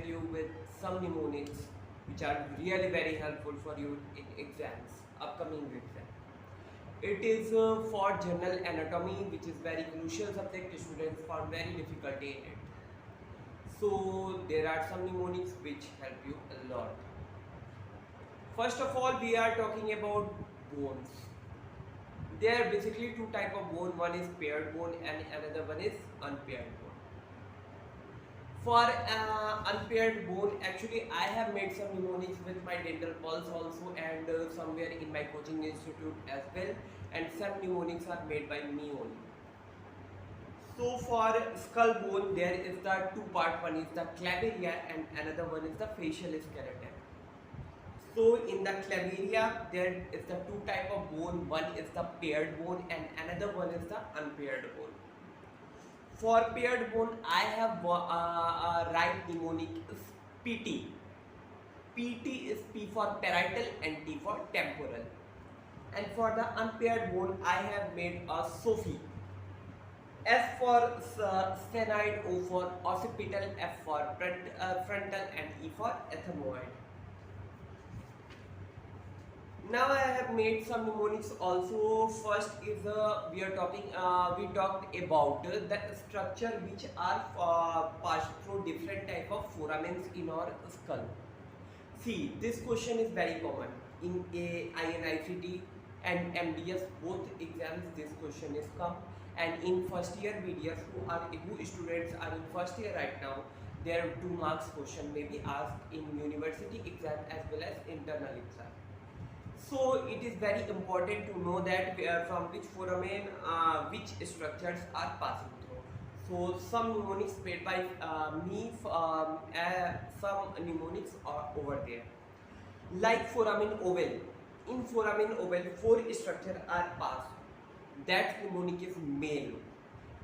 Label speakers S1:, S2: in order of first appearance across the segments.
S1: share you with some mnemonics which are really very helpful for you in exams, upcoming exams. It is for general anatomy, which is very crucial subject. Students found very difficulty in it. So there are some mnemonics which help you a lot. First of all, we are talking about bones. There are basically two type of bone. One is paired bone and another one is unpaired bone. For unpaired bone, actually I have made some mnemonics with my dental pulse also, and somewhere in my coaching institute as well, and some mnemonics are made by me only. So for skull bone, there is the two part. One is the claviria and another one is the facial skeleton. So in the claviria, there is the two type of bone. One is the paired bone and another one is the unpaired bone. For paired bone, I have right mnemonic is PT. PT is P for parietal and T for temporal. And for the unpaired bone, I have made a SOFI. S for sphenoid, O for occipital, F for frontal, and E for ethmoid. Now I have made some mnemonics also. First is we talked about the structure which are passed through different type of foramens in our skull. See, this question is very common in INICT and MDS both exams. This question is come, and in first year BDS who students are in first year right now, their 2 marks question may be asked in university exam as well as internal exam. So it is very important to know that from which foramen which structures are passing through. So some mnemonics made by me, some mnemonics are over there. Like foramen oval. In foramen oval, 4 structures are passed. That mnemonic is male.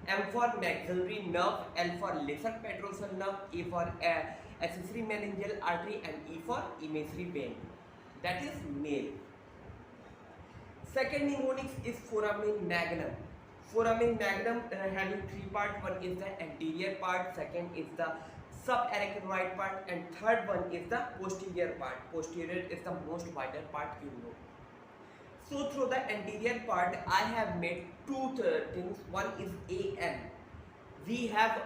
S1: M for maxillary nerve, L for lesser petrosal nerve, A for accessory meningeal artery, and E for imaginary vein. That is male. Second mnemonic is foramen magnum. Foramen magnum having 3 parts. One is the anterior part, second is the subarachnoid part, and third one is the posterior part. Posterior is the most vital part, you know. So through the anterior part, I have made 2 things. One is AM. We have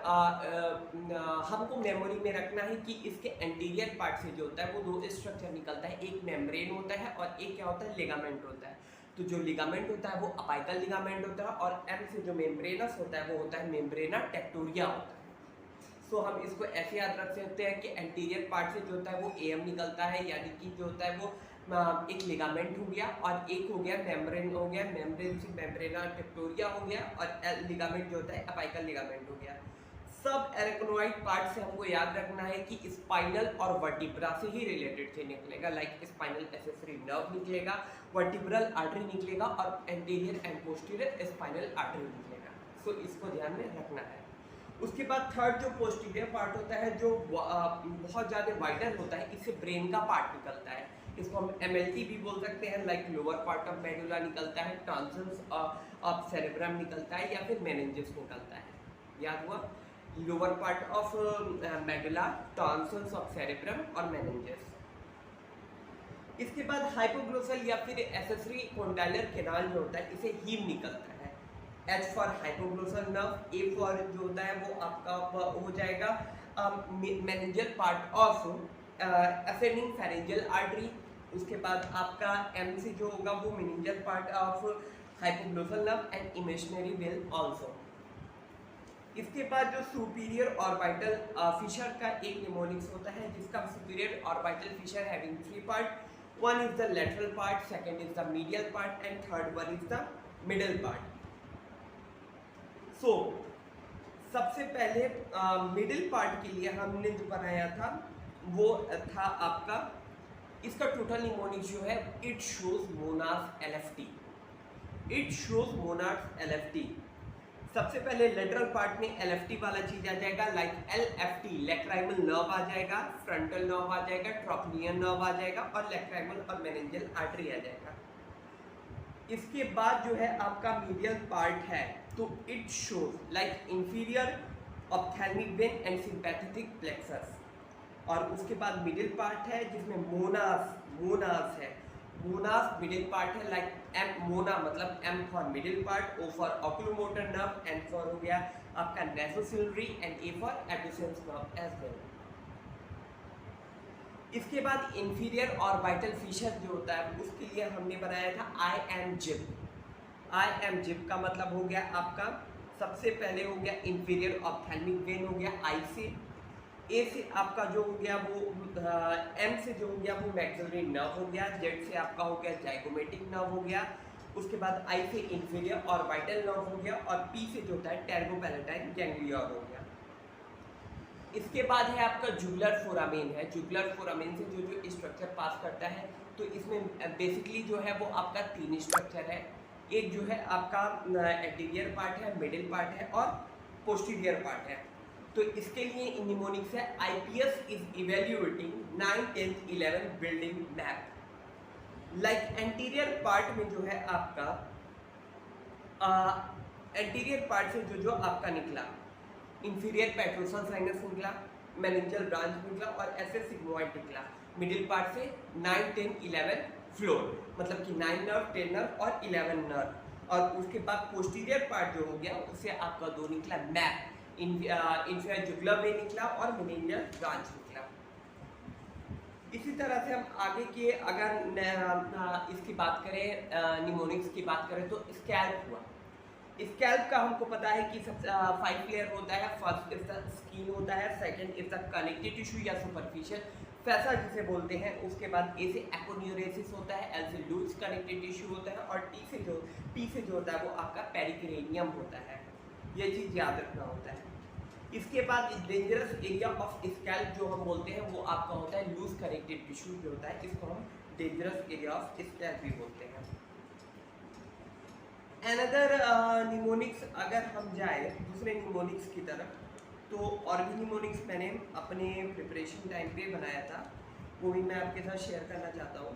S1: हमको memory में रखना है कि इसके anterior part से जो होता है वो 2 स्ट्रक्चर निकलता है. एक मेम्ब्रेन होता है और एक क्या होता है, लिगामेंट होता है. तो जो लिगामेंट होता है वो अपाइकल लिगामेंट होता है, और एम से जो मेम्ब्रेनस होता है वो होता है मेम्ब्रेना टेक्टोरिया होता है. सो हम इसको ऐसे याद रख सकते हैं कि एंटीरियर पार्ट से जो होता है वो एम निकलता है, यानी कि जो होता है वो एक लिगामेंट हो गया और एक हो गया मेम्ब्रेन हो गया, मेम्ब्रेन से मेम्ब्रेना टेक्टोरिया हो गया, और लिगामेंट जो होता है अपाइकल लिगामेंट हो गया. सब एरेक्नोइड पार्ट से हमको याद रखना है कि स्पाइनल और वर्टिब्रा से ही रिलेटेड से निकलेगा. लाइक स्पाइनल एक्सेसरी नर्व निकलेगा, वर्टिब्रल आर्टरी निकलेगा, और anterior and posterior spinal artery निकलेगा. सो इसको ध्यान में रखना है. उसके बाद थर्ड जो पोस्टीरियर पार्ट होता है जो बहुत ज़्यादा वाइडर होता है, इससे ब्रेन का पार्ट निकलता है. इसको हम MLT भी बोल सकते हैं. Like lower part of medulla निकलता है, टॉन्सिल्स ऑफ सेरेब्रम निकलता है, या फिर मेनिंजेस निकलता है. याद हुआ? Lower part of medulla, tonsils of cerebrum और मेनिंजेस. इसके बाद हाइपोग्लोसल या फिर एक्सेसरी कॉन्डाइलर कैनाल जो होता है, इसे हीम निकलता है. H for hypoglossal nerve, A for जो होता है वो आपका हो जाएगा meningeal part of ascending pharyngeal artery. उसके बाद आपका M से जो होगा वो meningeal part of hypoglossal nerve and imaginary well also. इसके बाद जो सुपीरियर ऑर्बिटल फिशर का एक निमोनिक्स होता है, जिसका superior orbital fissure having 3 part. One is the lateral part, second is the medial part, and third one is the middle part. So सबसे पहले मिडिल पार्ट के लिए हमने जो बनाया था वो था आपका, इसका टोटल निमोनिक जो है, it shows monars LFT. It shows monars LFT. सबसे पहले लेटरल पार्ट में LFT वाला चीज आ जाएगा. लाइक LFT लैक्राइमल नर्व आ जाएगा, फ्रंटल नर्व आ जाएगा, ट्रोक्लियन नर्व आ जाएगा, और लैक्राइमल और मेनिंजियल आर्टरी आ जाएगा. इसके बाद जो है आपका मीडियल पार्ट है, तो it shows like inferior ophthalmic vein and sympathetic plexus. और उसके बाद मिडिल पार्ट है जिसमें मोनास है। मोनास मिडिल पार्ट है, लाइक एम मोना मतलब M for middle part, O for oculomotor nerve, N for हो गया आपका nasociliary and A for abducens nerve as well. इसके बाद इंफीरियर और वाइटल फिशर जो होता है उसके लिए हमने बनाया था आई एम जिप का मतलब हो गया आपका सबसे पहले हो गया इंफीरियर ऑप्थेल्मिक वेन हो गया आई से, ए से आपका जो हो गया वो एम से जो हो गया वो मैक्सिलरी नर्व हो गया, जेड से आपका हो गया जाइगोमेटिक नर्व हो गया, उसके बाद आई से इंफीरियर और वाइटल नर्व हो गया, और पी से जो होता है टेर्बोपैलेटाइन गैंग्लियन हो गया। इसके बाद है आपका जुगुलर फोरामेन है। जुगुलर फोरामेन से जो स्ट्रक्चर पास करता है, तो इसमें बेसिकली जो है वो आपका 3 स्ट्रक्चर है। एक जो है आपका एंटीरियर पार्ट है, मिडिल पार्ट है और पोस्टीरियर पार्ट है। तो इसके लिए निमोनिक्स है IPS is evaluating 9, 10, 11 building map. Like anterior part में जो है आपका एंटीरियर पार्ट से जो आपका निकला इंफीरियर पेट्रोसल साइनस निकला, मेनिंजल ब्रांच निकला और एसएस सिग्मोइड निकला। मिडिल पार्ट से 9, 10, 11 फ्लोर, मतलब कि 9 नर्व, 10 नर्व और 11 नर्व। और उसके बाद पोस्टीरियर पार्ट जो हो गया उससे आपका 2 निकला मैप, इंफीरियर जुगुलर वेन निकला और मेनिंजल ब्रांच निकला। इसी तरह से हम आगे के अगर इसकी बात करें, निमोनिक्स की बात करें तो स्कैल्प हुआ। स्कैल्प का हमको पता है कि 5 लेयर होता है। फर्स्ट इज द स्किन होता है, second is the connective tissue या सुपरफिशियल फैसा जिसे बोलते हैं, उसके बाद ए से एपोन्यूरेसिस होता है, एल से लूज कनेक्टिव टिश्यू होता है और पी से जो होता है वो आपका पेरिक्रेनियम होता है। ये चीज़ याद रखना होता है। इसके बाद डेंजरस एरिया ऑफ स्कैल्प जो हम बोलते हैं वो आपका होता है लूज कनेक्टिव टिश्यू जो होता है, इसको हम डेंजरस एरिया ऑफ स्कैल्प भी बोलते हैं। अनदर निमोनिक्स अगर हम जाए दूसरे निमोनिक्स की तरफ, तो और भी निमोनिक्स मैंने अपने प्रिपरेशन टाइम पे बनाया था, वो भी मैं आपके साथ शेयर करना चाहता हूँ।